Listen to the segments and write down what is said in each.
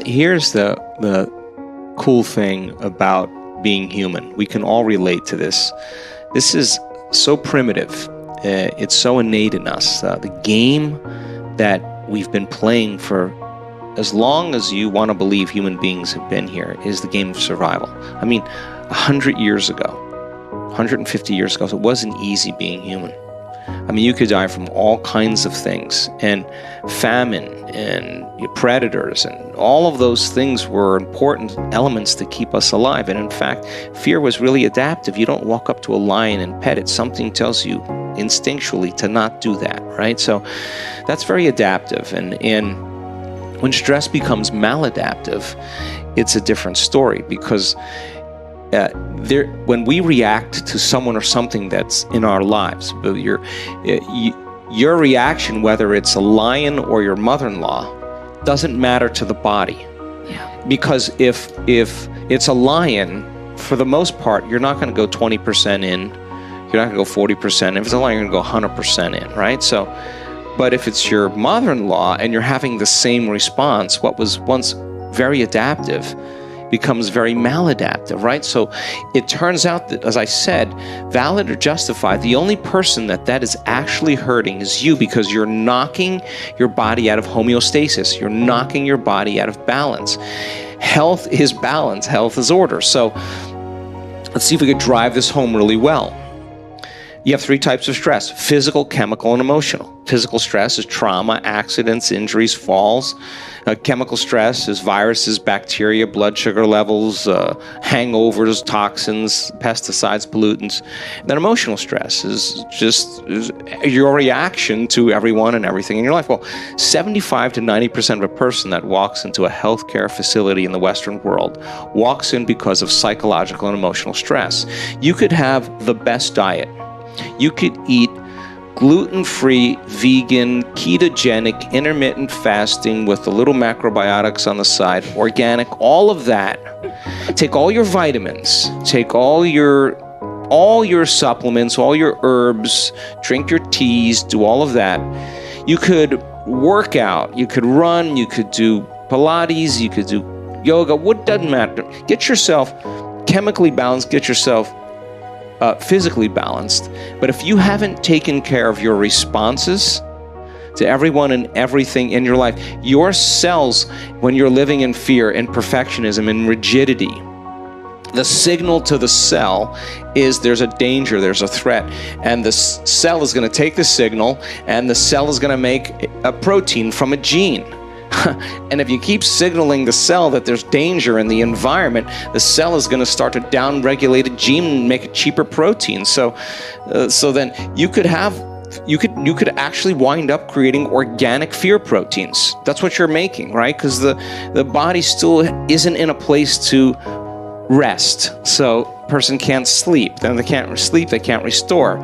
here's the cool thing about being human. We can all relate to this. This is so primitive. It's so innate in us. The game that we've been playing for as long as you want to believe human beings have been here is the game of survival. I mean, 100 years ago, 150 years ago, it wasn't easy being human. I mean, you could die from all kinds of things, and famine and predators and all of those things were important elements to keep us alive. And in fact, fear was really adaptive. You don't walk up to a lion and pet it. Something tells you instinctually to not do that, right? So that's very adaptive. And when stress becomes maladaptive, it's a different story, because when we react to someone or something that's in our lives, your reaction, whether it's a lion or your mother-in-law, doesn't matter to the body. Yeah. Because if it's a lion, for the most part, you're not going to go 20% in. You're not going to go 40%. If it's a lion, you're going to go 100% in, right? So, but if it's your mother-in-law and you're having the same response, what was once very adaptive becomes very maladaptive, right? So it turns out that, as I said, valid or justified, the only person that is actually hurting is you, because you're knocking your body out of homeostasis. You're knocking your body out of balance. Health is balance. Health is order. So let's see if we could drive this home really well. You have three types of stress: physical, chemical, and emotional. Physical stress is trauma, accidents, injuries, falls. Chemical stress is viruses, bacteria, blood sugar levels, hangovers, toxins, pesticides, pollutants. And then emotional stress is just your reaction to everyone and everything in your life. Well, 75 to 90% of a person that walks into a healthcare facility in the Western world walks in because of psychological and emotional stress. You could have the best diet. You could eat gluten-free, vegan, ketogenic, intermittent fasting with a little macrobiotics on the side, organic, all of that. Take all your vitamins, take all your supplements, all your herbs, drink your teas, do all of that. You could work out, you could run, you could do Pilates, you could do yoga, what doesn't matter. Get yourself chemically balanced, get yourself physically balanced. But if you haven't taken care of your responses to everyone and everything in your life, your cells, when you're living in fear and perfectionism and rigidity, the signal to the cell is there's a danger, there's a threat, and the cell is going to take the signal, and the cell is going to make a protein from a gene. And if you keep signaling the cell that there's danger in the environment, the cell is going to start to down-regulate a gene and make a cheaper protein. So then you could actually wind up creating organic fear proteins. That's what you're making, right? Because the body still isn't in a place to rest. So person can't sleep. Then they can't sleep. They can't restore.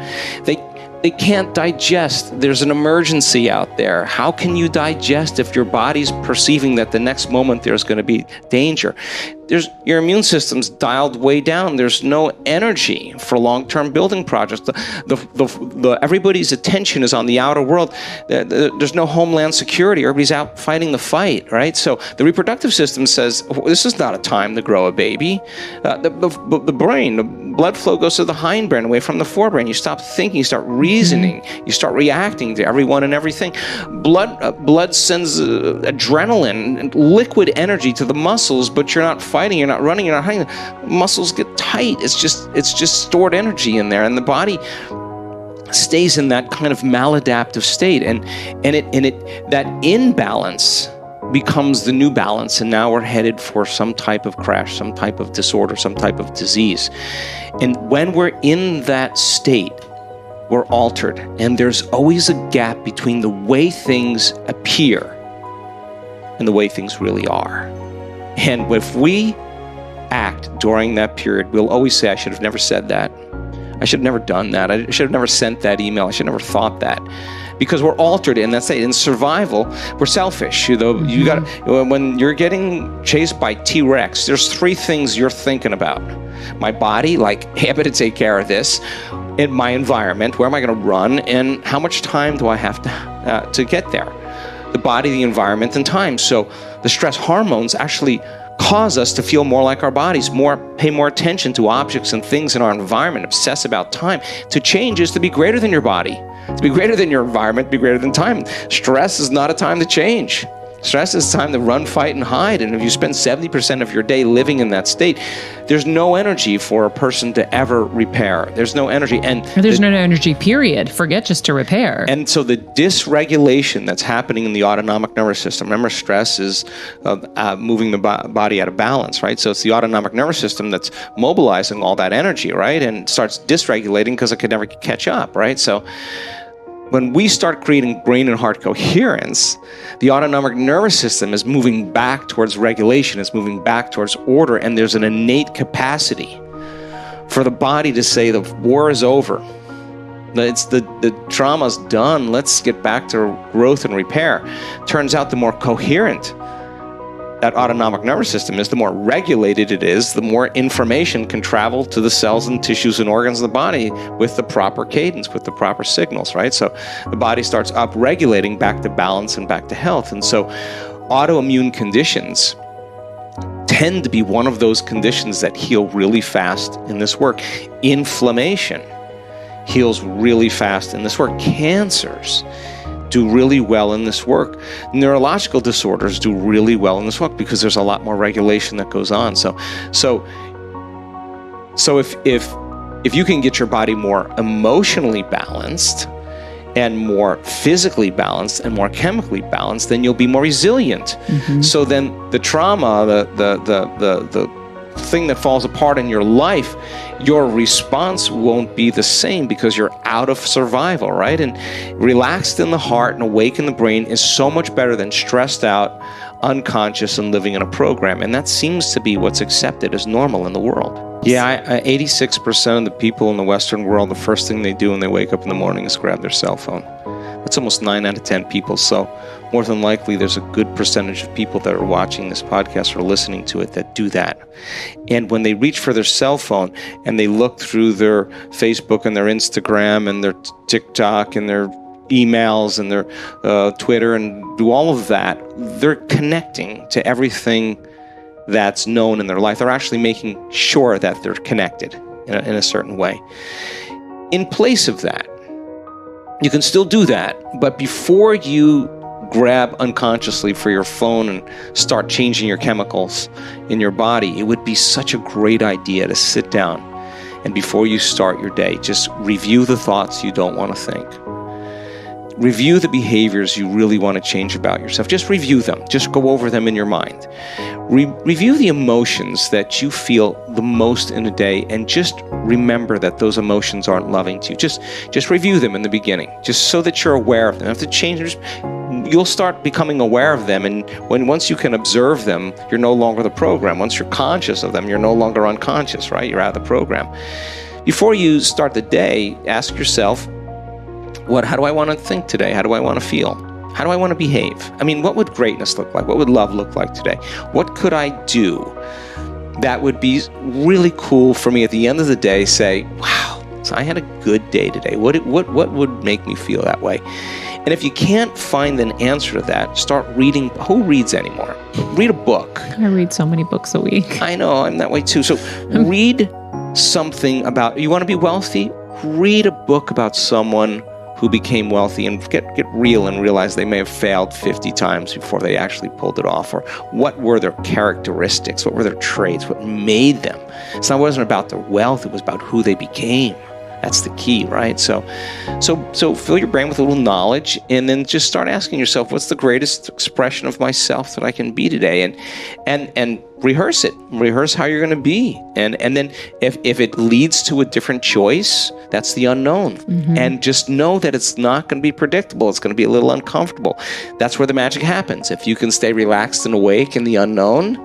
They can't digest. There's an emergency out there. How can you digest if your body's perceiving that the next moment there's going to be danger? Your immune system's dialed way down. There's no energy for long-term building projects. Everybody's attention is on the outer world. There's no homeland security. Everybody's out fighting the fight, right? So the reproductive system says, this is not a time to grow a baby. The brain, the blood flow goes to the hindbrain away from the forebrain. You stop thinking, you start reasoning, you start reacting to everyone and everything. Blood sends adrenaline and liquid energy to the muscles, but you're not fighting, you're not running, you're not hiding. Muscles get tight. It's just stored energy in there, and the body stays in that kind of maladaptive state, and that imbalance becomes the new balance, and now we're headed for some type of crash, some type of disorder, some type of disease. And when we're in that state, we're altered, and there's always a gap between the way things appear and the way things really are. And if we act during that period, we'll always say, I should have never said that. I should have never done that. I should have never sent that email. I should have never thought that. Because we're altered, and that's it. In survival, we're selfish. When you're getting chased by T-Rex, there's three things you're thinking about. My body, like, hey, I better take care of this. In my environment, where am I going to run, and how much time do I have to get there? the body, the environment, and time. So the stress hormones actually cause us to feel more like our bodies, pay more attention to objects and things in our environment, obsess about time. To change is to be greater than your body, to be greater than your environment, to be greater than time. Stress is not a time to change. Stress is time to run, fight, and hide. And if you spend 70% of your day living in that state, there's no energy for a person to ever repair. There's no energy. And there's no energy, period. Forget just to repair. And so the dysregulation that's happening in the autonomic nervous system, remember, stress is moving the body out of balance, right? So it's the autonomic nervous system that's mobilizing all that energy, right? And starts dysregulating because it could never catch up, right? So when we start creating brain and heart coherence, the autonomic nervous system is moving back towards regulation, it's moving back towards order, and there's an innate capacity for the body to say the war is over. The trauma's done, let's get back to growth and repair. Turns out the more coherent that autonomic nervous system is, the more regulated it is, the more information can travel to the cells and tissues and organs of the body with the proper cadence, with the proper signals, right? So the body starts up-regulating back to balance and back to health. And so autoimmune conditions tend to be one of those conditions that heal really fast in this work. Inflammation heals really fast in this work. Cancers do really well in this work. Neurological disorders do really well in this work because there's a lot more regulation that goes on. So if you can get your body more emotionally balanced and more physically balanced and more chemically balanced, then you'll be more resilient. Mm-hmm. So then the trauma, the thing that falls apart in your life, your response won't be the same because you're out of survival, right? And relaxed in the heart and awake in the brain is so much better than stressed out, unconscious, and living in a program. And that seems to be what's accepted as normal in the world. Yeah, 86% of the people in the Western world, the first thing they do when they wake up in the morning is grab their cell phone. That's almost 9 out of 10 people. So more than likely, there's a good percentage of people that are watching this podcast or listening to it that do that. And when they reach for their cell phone and they look through their Facebook and their Instagram and their TikTok and their emails and their Twitter and do all of that, they're connecting to everything that's known in their life. They're actually making sure that they're connected in a certain way. In place of that, you can still do that, but before you grab unconsciously for your phone and start changing your chemicals in your body, it would be such a great idea to sit down and before you start your day, just review the thoughts you don't want to think. Review the behaviors you really want to change about yourself. Just review them. Just go over them in your mind. Review the emotions that you feel the most in a day, and just remember that those emotions aren't loving to you. Just review them in the beginning, just so that you're aware of them. If they change, you'll start becoming aware of them, and once you can observe them, you're no longer the program. Once you're conscious of them, you're no longer unconscious, right? You're out of the program. Before you start the day, ask yourself, how do I want to think today? How do I want to feel? How do I want to behave? I mean, what would greatness look like? What would love look like today? What could I do that would be really cool for me at the end of the day? Say, wow, so I had a good day today. What would make me feel that way? And if you can't find an answer to that, start reading. Who reads anymore? Read a book. I read so many books a week. I know, I'm that way too. So read something about, you want to be wealthy? Read a book about someone who became wealthy and get real and realize they may have failed 50 times before they actually pulled it off. Or what were their characteristics? What were their traits? What made them? It wasn't about their wealth. It was about who they became. That's the key, right? So fill your brain with a little knowledge, and then just start asking yourself, what's the greatest expression of myself that I can be today? And rehearse it. Rehearse how you're going to be. And then if it leads to a different choice, that's the unknown. Mm-hmm. And just know that it's not going to be predictable. It's going to be a little uncomfortable. That's where the magic happens. If you can stay relaxed and awake in the unknown,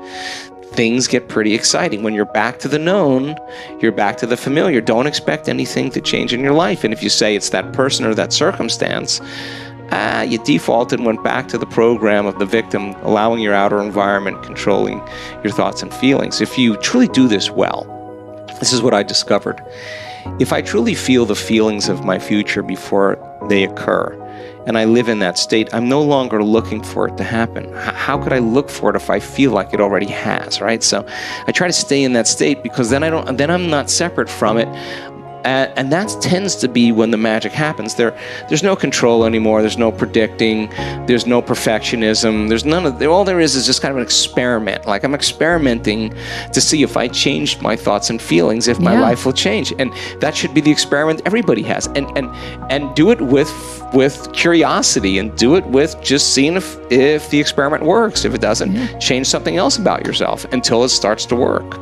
things get pretty exciting. When you're back to the known, you're back to the familiar. Don't expect anything to change in your life. And if you say it's that person or that circumstance, you defaulted and went back to the program of the victim, allowing your outer environment controlling your thoughts and feelings. If you truly do this well, this is what I discovered. If I truly feel the feelings of my future before they occur, and I live in that state, I'm no longer looking for it to happen. How could I look for it if I feel like it already has, right? So I try to stay in that state, because then I'm not separate from it. And that tends to be when the magic happens. There's no control anymore. There's no predicting. There's no perfectionism. There's none of. All there is just kind of an experiment. Like, I'm experimenting to see if I change my thoughts and feelings, if my life will change. And that should be the experiment everybody has. And do it with curiosity, and do it with just seeing if the experiment works. If it doesn't, change something else about yourself until it starts to work.